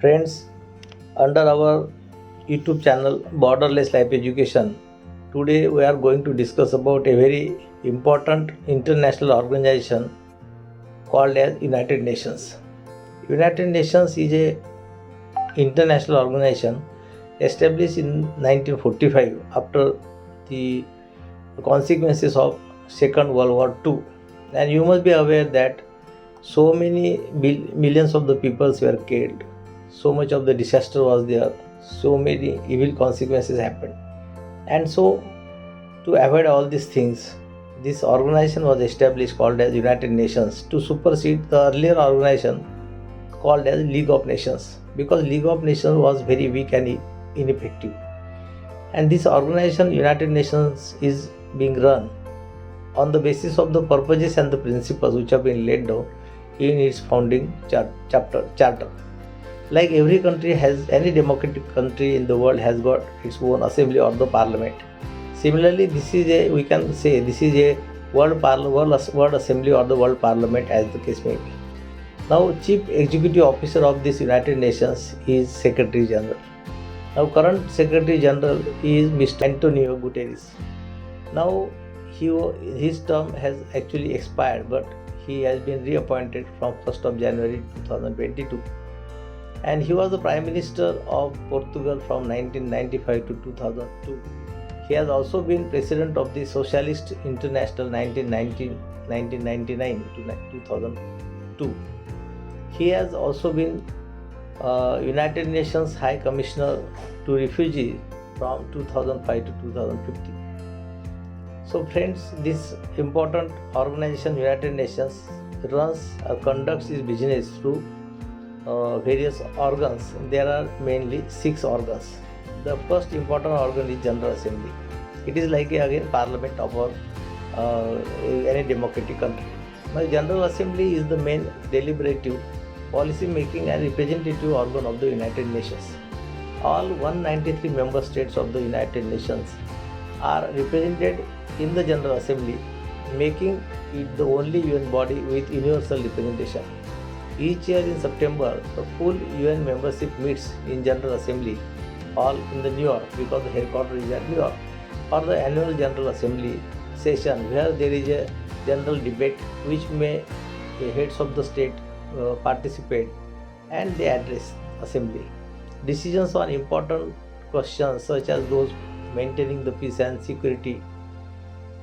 Friends, under our YouTube channel Borderless Life Education, today we are going to discuss about a very important international organization called as United Nations. United Nations is a international organization established in 1945 after the consequences of Second World War II. And you must be aware that so many millions of the peoples were killed, so much of the disaster was there, so many evil consequences happened. And so to avoid all these things, this organization was established called as United Nations to supersede the earlier organization called as League of Nations, because League of Nations was very weak and ineffective. And this organization United Nations is being run on the basis of the purposes and the principles which have been laid down in its founding charter. Like every country has, any democratic country in the world has got its own assembly or the parliament. Similarly, this is a world assembly or the world parliament, as the case may be. Now, chief executive officer of this United Nations is Secretary General. Now, current Secretary General is Mr. Antonio Guterres. Now, his term has actually expired, but he has been reappointed from 1st of January 2022. And he was the Prime Minister of Portugal from 1995 to 2002. He has also been President of the Socialist International 1999 to 2002. He has also been United Nations High Commissioner to Refugees from 2005 to 2015. So friends, this important organization United Nations runs or conducts its business through various organs. There are mainly 6 organs. The first important organ is General Assembly. It is like again Parliament of any democratic country. Now, General Assembly is the main deliberative, policy making and representative organ of the United Nations. All 193 member states of the United Nations are represented in the General Assembly, making it the only UN body with universal representation. Each year in September, the full UN membership meets in General Assembly, all in the New York, because the headquarters is at New York, for the annual General Assembly session, where there is a general debate which the heads of the state participate, and they address Assembly. Decisions on important questions such as those maintaining the peace and security,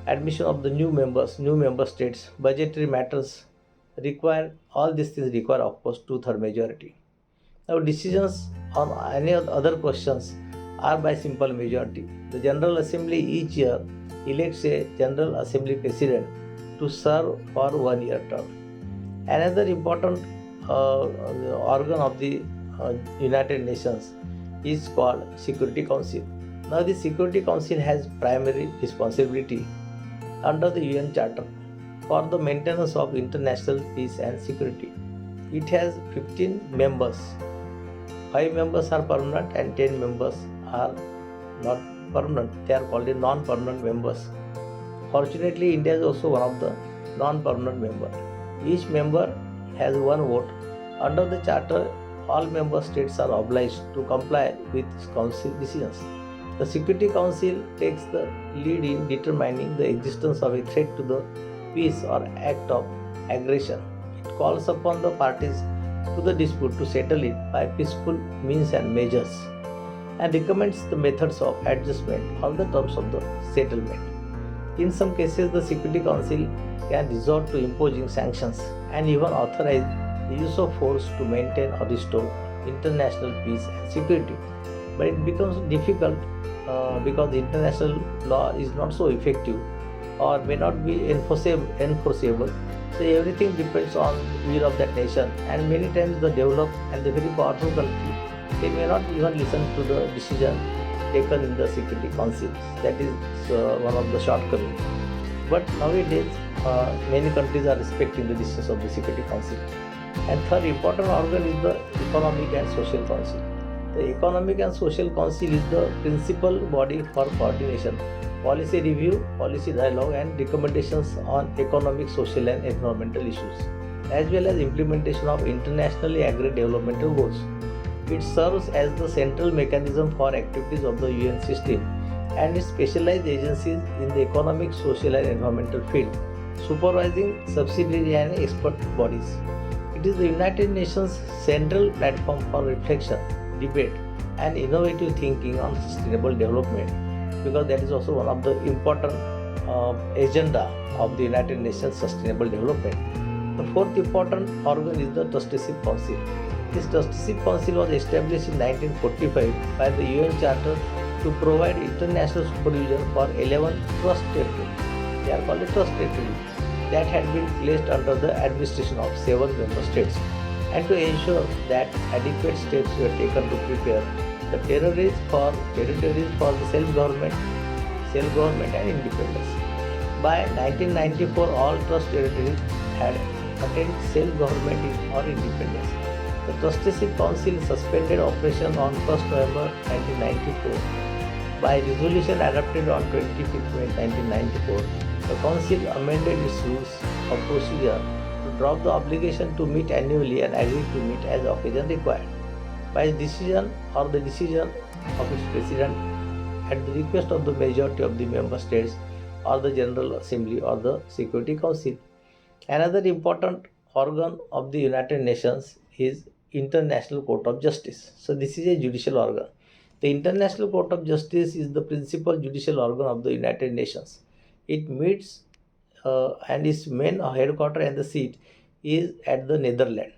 admission of the new member states, budgetary matters all these things require, of course, 2/3 majority. Now, decisions on any other questions are by simple majority. The General Assembly each year elects a General Assembly President to serve for 1-year term. Another important organ of the United Nations is called Security Council. Now, the Security Council has primary responsibility under the UN Charter for the maintenance of international peace and security. It has 15 members. 5 members are permanent and 10 members are not permanent. They are called non-permanent members. Fortunately, India is also one of the non-permanent members. Each member has 1 vote. Under the Charter, all member states are obliged to comply with Council decisions. The Security Council takes the lead in determining the existence of a threat to the peace or act of aggression. It calls upon the parties to the dispute to settle it by peaceful means and measures, and recommends the methods of adjustment on the terms of the settlement. In some cases, the Security Council can resort to imposing sanctions and even authorize the use of force to maintain or restore international peace and security. But it becomes difficult because the international law is not so effective or may not be enforceable. So everything depends on the will of that nation, and many times the developed and the very powerful country, they may not even listen to the decision taken in the Security Council. That is one of the shortcomings. But nowadays, many countries are respecting the decisions of the Security Council. And third important organ is the Economic and Social Council. The Economic and Social Council is the principal body for coordination, policy review, policy dialogue, and recommendations on economic, social, and environmental issues, as well as implementation of internationally agreed developmental goals. It serves as the central mechanism for activities of the UN system and its specialized agencies in the economic, social, and environmental field, supervising subsidiary and expert bodies. It is the United Nations central platform for reflection, debate, and innovative thinking on sustainable development, because that is also one of the important agenda of the United Nations sustainable development. The fourth important organ is the Trusteeship Council. This Trusteeship Council was established in 1945 by the UN Charter to provide international supervision for 11 trust territories. They are called trust territories that had been placed under the administration of 7 member states, and to ensure that adequate steps were taken to prepare the territories for the self-government and independence. By 1994, all trust territories had attained self-government or independence. The Trusteeship Council suspended operation on 1st November 1994. By resolution adopted on 25th May 1994, the Council amended its rules of procedure to drop the obligation to meet annually and agreed to meet as occasion required. By decision or the decision of its president at the request of the majority of the member states or the General Assembly or the Security Council. Another important organ of the United Nations is International Court of Justice. So this is a judicial organ. The International Court of Justice is the principal judicial organ of the United Nations. It meets and its main headquarters and the seat is at the Netherlands.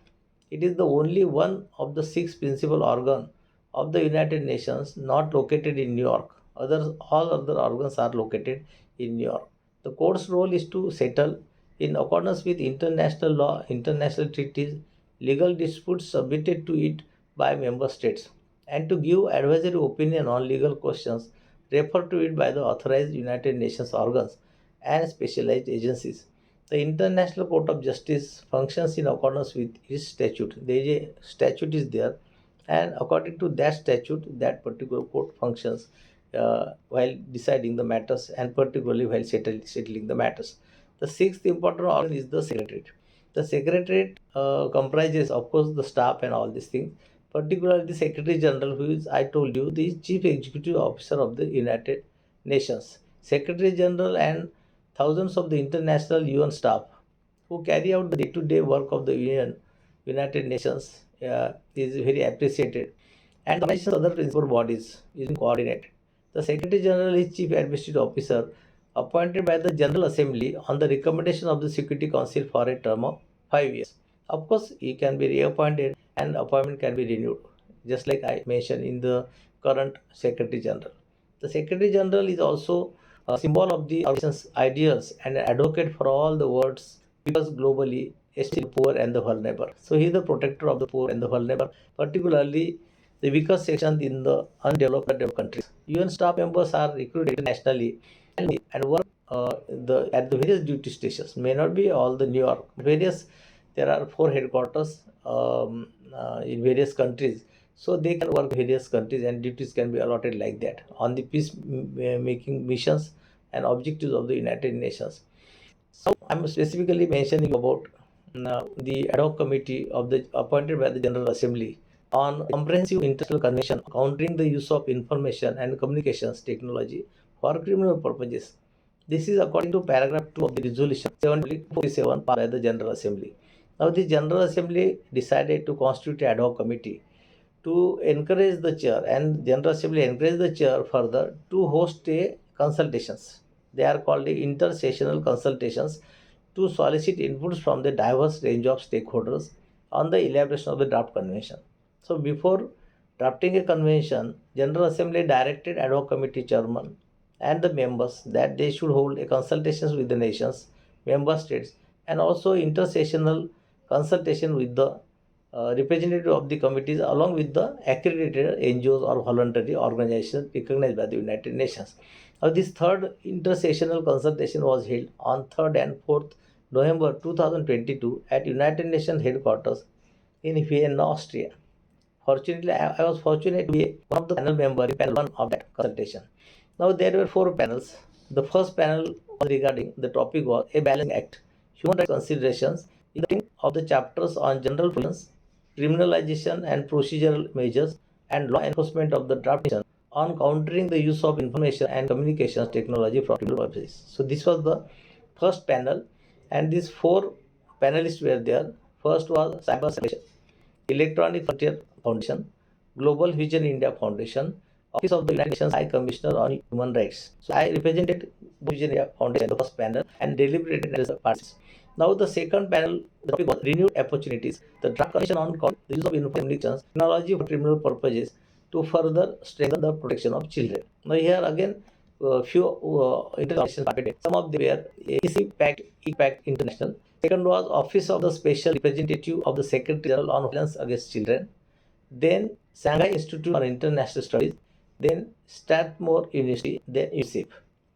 It is the only one of the 6 principal organs of the United Nations not located in New York. All other organs are located in New York. The court's role is to settle, in accordance with international law, international treaties, legal disputes submitted to it by member states, and to give advisory opinion on legal questions referred to it by the authorized United Nations organs and specialized agencies. The International Court of Justice functions in accordance with its statute. There is a statute is there, and according to that statute, that particular court functions while deciding the matters and particularly while settling the matters. The sixth important organ is the Secretariat. The Secretariat comprises, of course, the staff and all these things. Particularly the Secretary General, who is, I told you, the Chief Executive Officer of the United Nations. Secretary General and thousands of the international UN staff who carry out the day-to-day work of the United Nations is very appreciated, and the organization's other principal bodies is coordinated. The Secretary General is Chief Administrative Officer appointed by the General Assembly on the recommendation of the Security Council for a term of 5 years. Of course, he can be reappointed and appointment can be renewed, just like I mentioned in the current Secretary General. The Secretary General is also a symbol of the organization's ideals and an advocate for all the world's peoples globally, especially the poor and the vulnerable. So he is the protector of the poor and the vulnerable, particularly the weaker sections in the undeveloped countries. UN staff members are recruited internationally and work at the various duty stations. May not be all the New York, various. There are 4 headquarters in various countries, so they can work various countries and duties can be allotted like that on the peace making missions and objectives of the United Nations. So I'm specifically mentioning about the Ad Hoc Committee of the appointed by the General Assembly on comprehensive international convention countering the use of information and communications technology for criminal purposes. This is according to paragraph 2 of the resolution 747 passed by the General Assembly. Now the General Assembly decided to constitute an ad hoc committee to encourage the chair, and General Assembly encouraged the chair further to host a consultations. They are called the intersessional consultations to solicit inputs from the diverse range of stakeholders on the elaboration of the draft convention. So before drafting a convention, General Assembly directed ad hoc committee chairman and the members that they should hold a consultations with the nations, member states, and also intersessional consultation with the representative of the committees along with the accredited NGOs or voluntary organizations recognized by the United Nations. Now, this third intersessional consultation was held on 3rd and 4th November 2022 at United Nations headquarters in Vienna, Austria. Fortunately, I was fortunate to be one of the panel members in panel 1 of that consultation. Now, there were 4 panels. The first panel was regarding the topic was a balancing act, human rights considerations in the of the chapters on general provisions criminalization and procedural measures, and law enforcement of the draft nation on countering the use of information and communications technology for criminal purposes. So this was the first panel, and these four panelists were there. First was Cyber Selection, Electronic Frontier Foundation, Global Vision India Foundation, Office of the United Nations High Commissioner on Human Rights. So I represented Vision India Foundation, the first panel, and deliberated as a participant. Now the second panel, the topic was renewed opportunities. The draft convention on the use of information technology for criminal purposes to further strengthen the protection of children. Now here again, few international participated. Some of them were EPAC International. Second was Office of the Special Representative of the Secretary General on Violence Against Children. Then Shanghai Institute for International Studies. Then Strathmore University. Then UNICEF.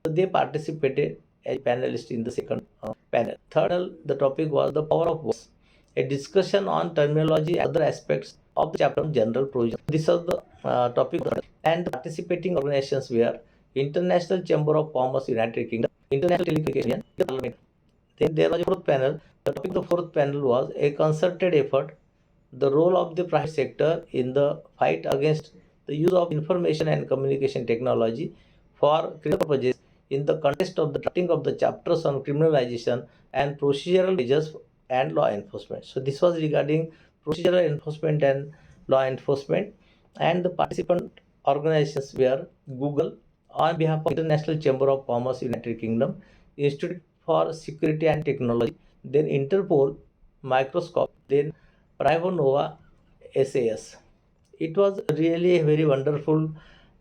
So they participated as panelists in the second panel. Third, the topic was the power of words, a discussion on terminology and other aspects of the chapter on general provision. This was the topic, and the participating organizations were International Chamber of Commerce, United Kingdom, International Telecommunication, Parliament. Then there was a fourth panel. The topic of the fourth panel was a concerted effort, the role of the private sector in the fight against the use of information and communication technology for criminal purposes in the context of the drafting of the chapters on criminalization and procedural measures and law enforcement. So this was regarding procedural enforcement and law enforcement, and the participant organizations were Google on behalf of International Chamber of Commerce, United Kingdom, Institute for Security and Technology, then Interpol, Microscope, then Primeminster SAS. It was really a very wonderful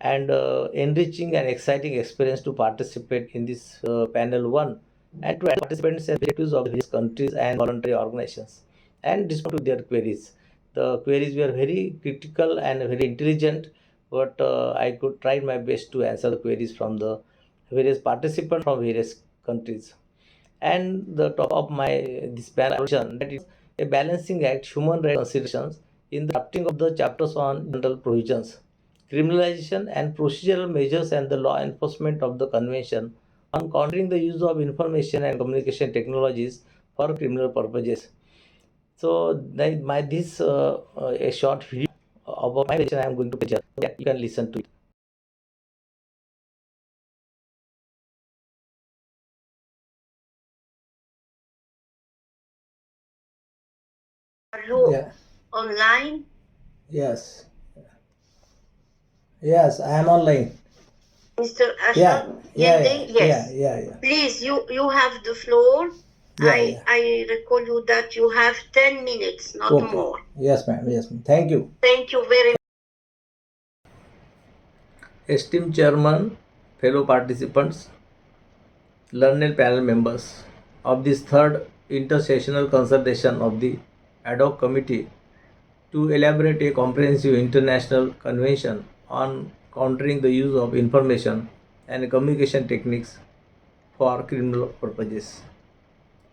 and enriching and exciting experience to participate in this panel one, and to attend participants and representatives of these countries and voluntary organizations and respond to their queries. The queries were very critical and very intelligent, but I could try my best to answer the queries from the various participants from various countries. And the top of my this panel, that is a balancing act human rights considerations in the drafting of the chapters on general provisions, criminalization and procedural measures, and the law enforcement of the convention on countering the use of information and communication technologies for criminal purposes. So my this a short video about my presentation I am going to present, so that you can listen to it. Hello, yeah. Online? Yes. Yes, I am online. Mr. Ashok Yende? Yes. Yeah. Please, you have the floor. Yeah. I recall you that you have 10 minutes, not Okay. more. Yes, ma'am. Yes, ma'am. Thank you. Thank you very much. Esteemed Chairman, fellow participants, learned panel members of this third intersessional consultation of the Ad Hoc Committee to elaborate a comprehensive international convention on countering the use of information and communication techniques for criminal purposes.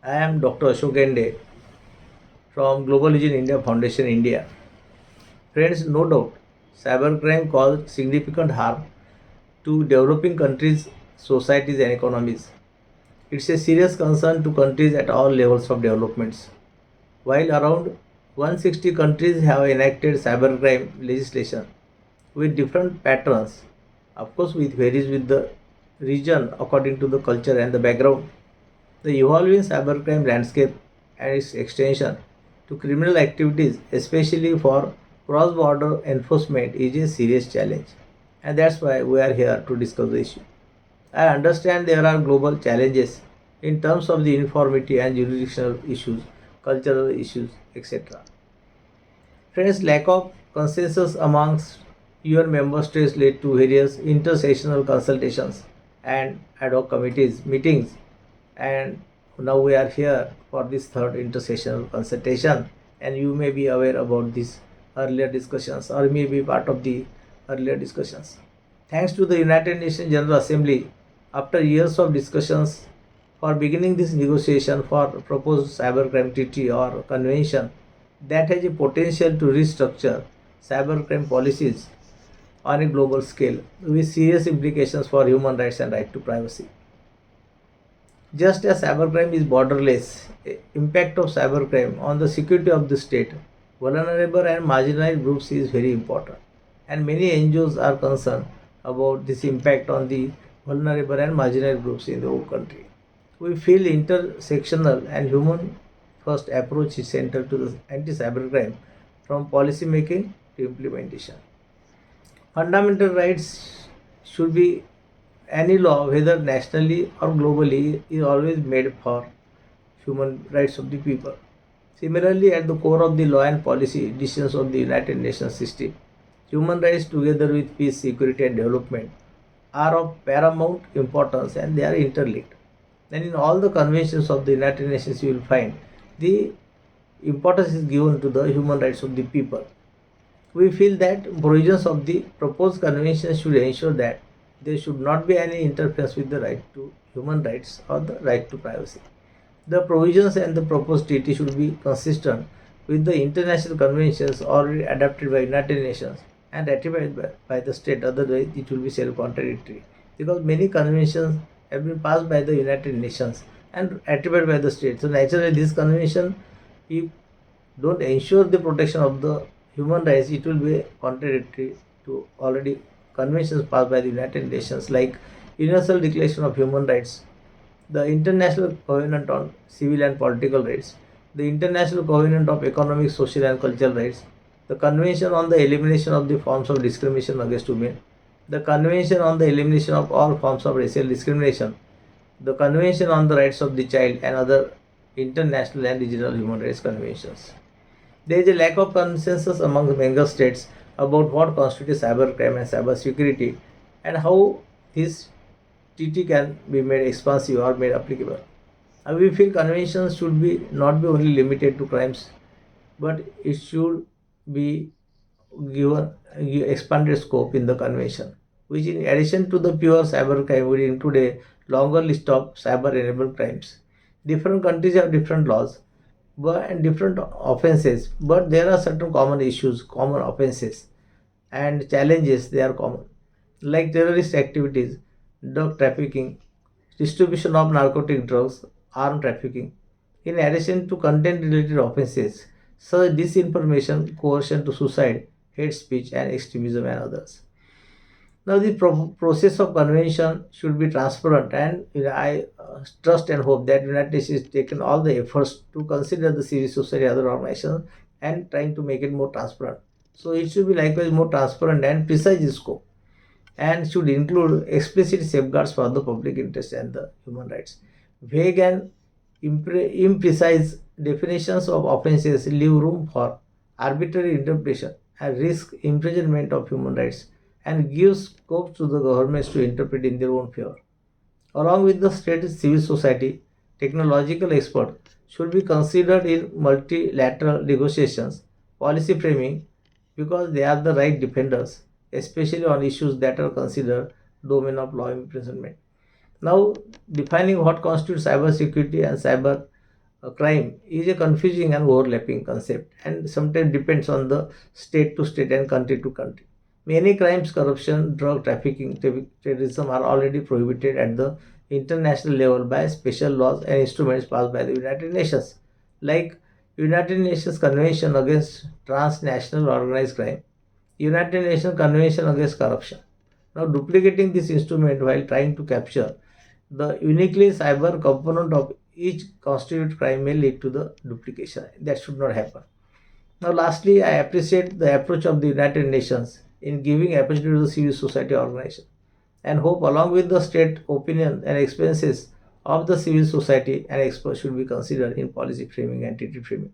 I am Dr. Ashok Yende from Global Vision India Foundation, India. Friends, no doubt, cybercrime caused significant harm to developing countries, societies, and economies. It's a serious concern to countries at all levels of developments. While around 160 countries have enacted cybercrime legislation with different patterns, of course, it varies with the region according to the culture and the background. The evolving cybercrime landscape and its extension to criminal activities, especially for cross-border enforcement, is a serious challenge, and that's why we are here to discuss the issue. I understand there are global challenges in terms of the uniformity and jurisdictional issues, cultural issues, etc. Friends, lack of consensus amongst UN member states led to various intersessional consultations and ad hoc committees meetings, and now we are here for this third intersessional consultation, and you may be aware about these earlier discussions or may be part of the earlier discussions. Thanks to the United Nations General Assembly, after years of discussions for beginning this negotiation for proposed cybercrime treaty or convention that has a potential to restructure cybercrime policies on a global scale with serious implications for human rights and right to privacy. Just as cybercrime is borderless, impact of cybercrime on the security of the state vulnerable and marginalized groups is very important. And many NGOs are concerned about this impact on the vulnerable and marginalized groups in the whole country. We feel intersectional and human first approach is central to the anti-cybercrime from policy making to implementation. Fundamental rights should be any law, whether nationally or globally, is always made for human rights of the people. Similarly, at the core of the law and policy decisions of the United Nations system, human rights together with peace, security and development are of paramount importance and they are interlinked. And in all the conventions of the United Nations you will find the importance is given to the human rights of the people. We feel that provisions of the proposed convention should ensure that there should not be any interference with the right to human rights or the right to privacy. The provisions and the proposed treaty should be consistent with the international conventions already adopted by United Nations and ratified by the state, otherwise it will be self-contradictory. Because many conventions have been passed by the United Nations and ratified by the state. So naturally this convention, if don't ensure the protection of the human rights, it will be contradictory to already conventions passed by the United Nations like Universal Declaration of Human Rights, the International Covenant on Civil and Political Rights, the International Covenant of Economic, Social and Cultural Rights, the Convention on the Elimination of the Forms of Discrimination against Women, the Convention on the Elimination of all forms of racial discrimination, the Convention on the Rights of the Child and other international and regional human rights conventions. There is a lack of consensus among member states about what constitutes cybercrime and cyber security and how this TT can be made expansive or made applicable. We feel conventions should be not be only limited to crimes, but it should be given expanded scope in the convention, which in addition to the pure cybercrime would include a longer list of cyber-enabled crimes. Different countries have different laws and different offenses, but there are certain common issues, common offenses, and challenges. They are common, like terrorist activities, drug trafficking, distribution of narcotic drugs, armed trafficking. In addition to content-related offenses, such disinformation, coercion to suicide, hate speech, and extremism, and others. Now, the process of convention should be transparent, and I trust and hope that United Nations has taken all the efforts to consider the civil society, other organizations, and trying to make it more transparent. So, it should be likewise more transparent and precise in scope, and should include explicit safeguards for the public interest and the human rights. Vague and imprecise definitions of offences leave room for arbitrary interpretation and risk imprisonment of human rights and give scope to the governments to interpret in their own favor. Along with the state, civil society, technological experts should be considered in multilateral negotiations, policy framing, because they are the right defenders, especially on issues that are considered domain of law imprisonment. Now, defining what constitutes cyber security and cyber crime is a confusing and overlapping concept and sometimes depends on the state to state and country to country. Many crimes, corruption, drug trafficking, terrorism are already prohibited at the international level by special laws and instruments passed by the United Nations, like United Nations Convention Against Transnational Organized Crime, United Nations Convention Against Corruption. Now, duplicating this instrument while trying to capture the uniquely cyber component of each constituted crime may lead to the duplication. That should not happen. Now, lastly, I appreciate the approach of the United Nations in giving opportunity to the civil society organization and hope along with the state opinion and experiences of the civil society and experts should be considered in policy framing and treaty framing.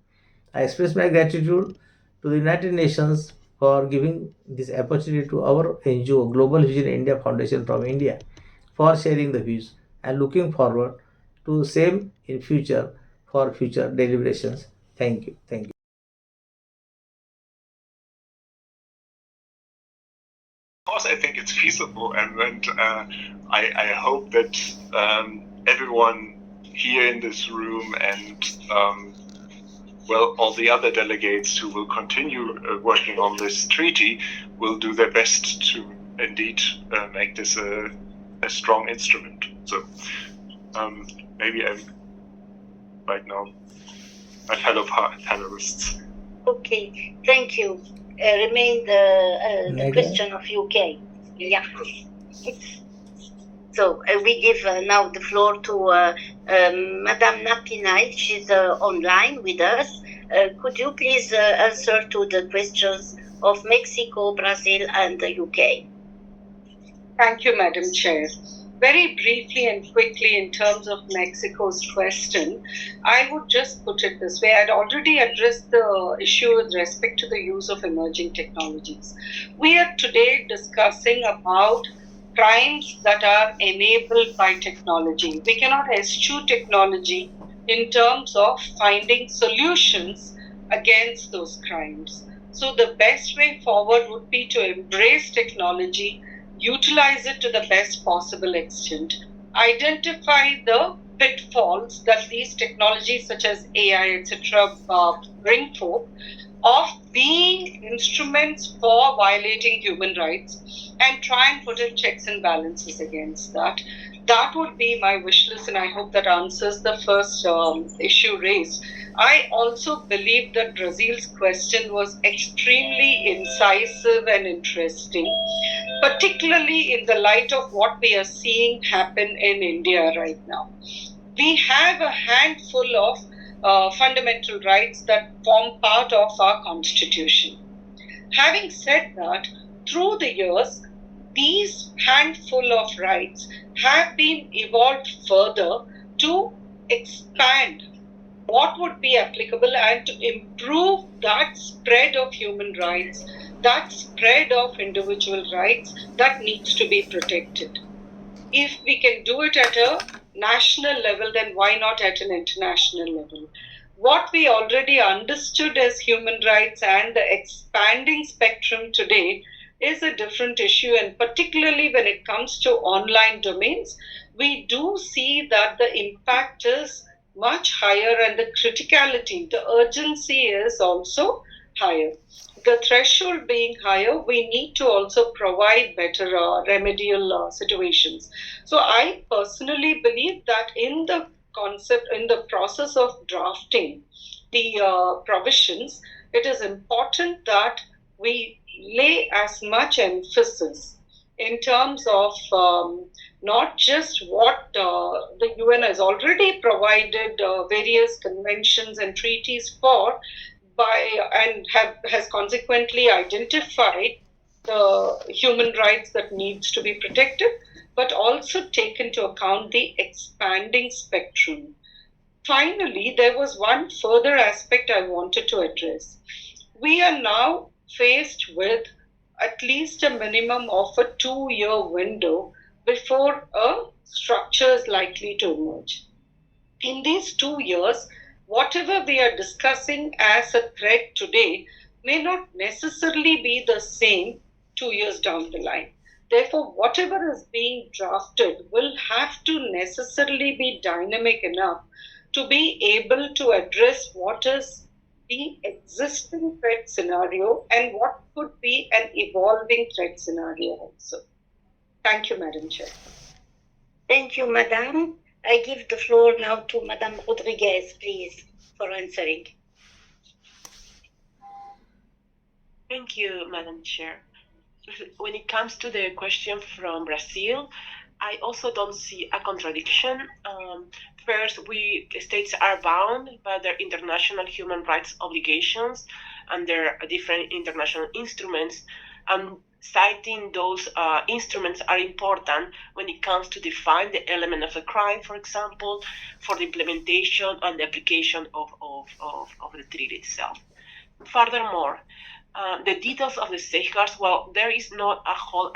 I express my gratitude to the United Nations for giving this opportunity to our NGO Global Vision India Foundation from India for sharing the views and looking forward to same in future for future deliberations. Thank you. Thank you. Of course, I think it's feasible, and I hope that everyone here in this room and well, all the other delegates who will continue working on this treaty will do their best to indeed make this a strong instrument. So maybe I'm right now my fellow panelists. Okay, thank you. Remain the question of UK. Yeah. So we give now the floor to Madame Napinay. She's online with us. Could you please answer to the questions of Mexico, Brazil, and the UK? Thank you, Madam Chair. Very briefly and quickly, in terms of Mexico's question, I would just put it this way. I'd already addressed the issue with respect to the use of emerging technologies. We are today discussing about crimes that are enabled by technology. We cannot eschew technology in terms of finding solutions against those crimes. So the best way forward would be to embrace technology, utilize it to the best possible extent, identify the pitfalls that these technologies such as AI, etc., bring forth of being instruments for violating human rights, and try and put in checks and balances against that. That would be my wish list, and I hope that answers the first issue raised. I also believe that Brazil's question was extremely incisive and interesting, particularly in the light of what we are seeing happen in India right now. We have a handful of fundamental rights that form part of our constitution. Having said that, through the years, these handful of rights have been evolved further to expand what would be applicable and to improve that spread of human rights, that spread of individual rights that needs to be protected. If we can do it at a national level, then why not at an international level? What we already understood as human rights and the expanding spectrum today is a different issue, and particularly when it comes to online domains, we do see that the impact is much higher and the criticality, the urgency is also higher. The threshold being higher, we need to also provide better remedial situations. So I personally believe that in the process of drafting the provisions, it is important that we lay as much emphasis in terms of not just what the UN has already provided various conventions and treaties for, and has consequently identified the human rights that needs to be protected, but also take into account the expanding spectrum. Finally, there was one further aspect I wanted to address. We are now faced with at least a minimum of a 2-year window before a structure is likely to emerge. In these 2 years, whatever we are discussing as a threat today may not necessarily be the same 2 years down the line. Therefore, whatever is being drafted will have to necessarily be dynamic enough to be able to address what is the existing threat scenario and what could be an evolving threat scenario also. Thank you, Madam Chair. Thank you, Madam. I give the floor now to Madam Rodriguez, please, for answering. Thank you, Madam Chair. When it comes to the question from Brazil, I also don't see a contradiction. First, states are bound by their international human rights obligations under different international instruments, and citing those instruments are important when it comes to define the element of a crime, for example, for the implementation and the application of the treaty itself. Furthermore, the details of the safeguards, well, there is not a whole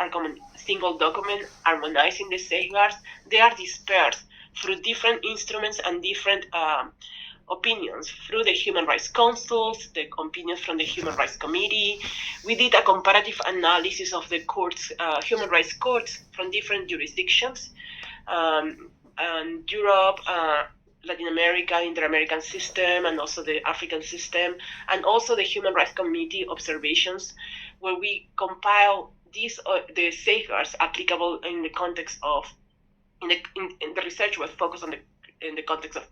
single document harmonizing the safeguards. They are dispersed through different instruments and different opinions through the Human Rights Councils, the opinions from the Human Rights Committee. We did a comparative analysis of the courts, human rights courts from different jurisdictions, and Europe, Latin America, Inter-American system, and also the African system, and also the Human Rights Committee observations, where we compile these the safeguards applicable in the context of in the research was focused on in the context of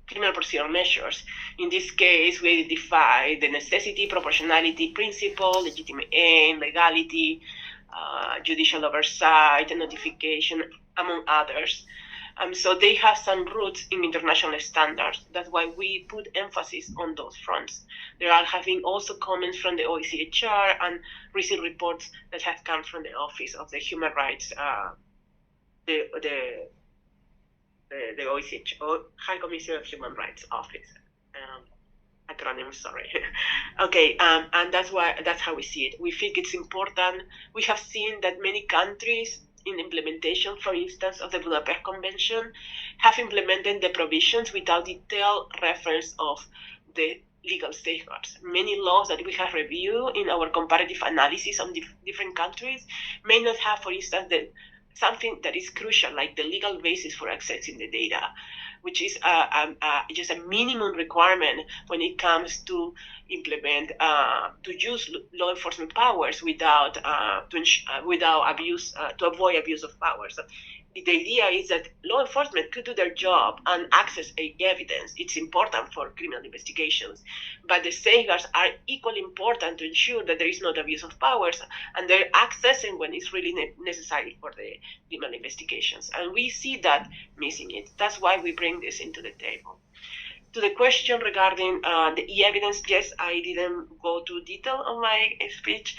criminal procedural measures. In this case, we identify the necessity, proportionality principle, legitimate aim, legality, judicial oversight, and notification, among others. So they have some roots in international standards. That's why we put emphasis on those fronts. There are having also comments from the OECHR and recent reports that have come from the Office of the Human Rights, the OECHR, High Commission of Human Rights Office. Acronym, sorry. Okay, and that's how we see it. We think it's important. We have seen that many countries in implementation, for instance, of the Budapest Convention, have implemented the provisions without detailed reference of the legal safeguards. Many laws that we have reviewed in our comparative analysis on different countries may not have, for instance, something that is crucial, like the legal basis for accessing the data, which is just a minimum requirement when it comes to implement, to use law enforcement powers without abuse, to avoid abuse of powers. So the idea is that law enforcement could do their job and access evidence. It's important for criminal investigations, but the safeguards are equally important to ensure that there is not abuse of powers and they're accessing when it's really necessary for the criminal investigations. And we see that missing it. That's why we bring this into the table. To the question regarding the e-evidence, yes, I didn't go to detail on my speech.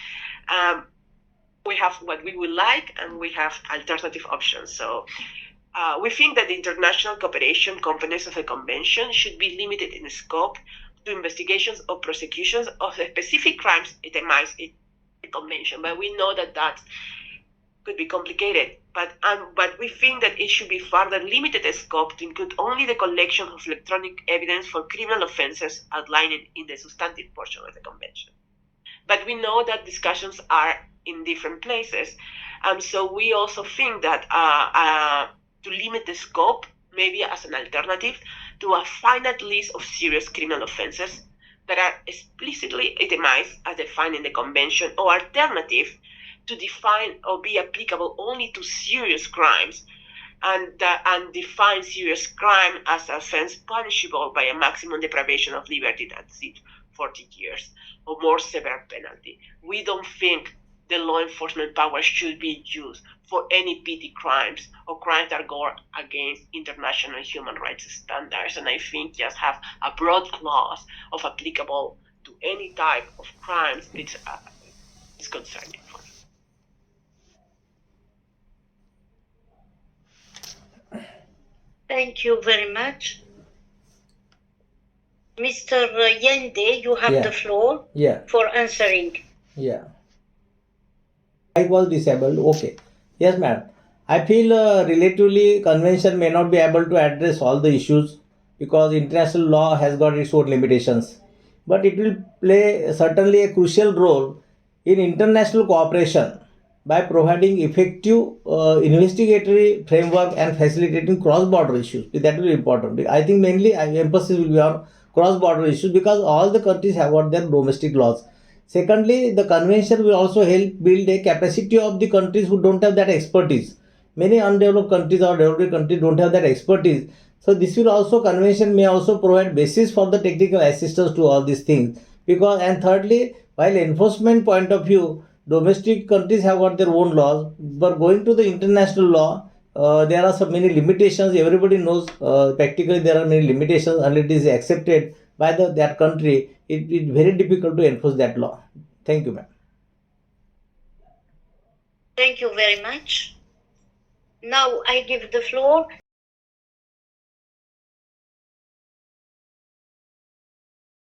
We have what we would like, and we have alternative options. So we think that the international cooperation components of the convention should be limited in scope to investigations or prosecutions of the specific crimes itemized in the convention. But we know that that could be complicated. But we think that it should be further limited in scope to include only the collection of electronic evidence for criminal offenses outlined in the substantive portion of the convention. But we know that discussions are in different places. So we also think that to limit the scope, maybe as an alternative, to a finite list of serious criminal offenses that are explicitly itemized as defined in the convention, or alternative, to define or be applicable only to serious crimes, and define serious crime as an offense punishable by a maximum deprivation of liberty that exceeds 40 years or more severe penalty. We don't think the law enforcement power should be used for any petty crimes or crimes that go against international human rights standards. And I think just have a broad clause of applicable to any type of crimes, it's concerning for me. Thank you very much. Mr. Yende, you have the floor for answering. Yeah. I was disabled. Okay. Yes, madam. I feel relatively convention may not be able to address all the issues because international law has got its own limitations. But it will play certainly a crucial role in international cooperation by providing effective investigatory framework and facilitating cross-border issues. That will be important. I think mainly emphasis will be on cross-border issues because all the countries have got their domestic laws. Secondly, the convention will also help build a capacity of the countries who don't have that expertise. Many undeveloped countries or developed countries don't have that expertise. So this will also, convention may also provide basis for the technical assistance to all these things. And thirdly, while enforcement point of view, domestic countries have got their own laws, but going to the international law, there are so many limitations. Everybody knows practically there are many limitations unless it is accepted by that country. It is very difficult to enforce that law. Thank you, ma'am. Thank you very much. Now I give the floor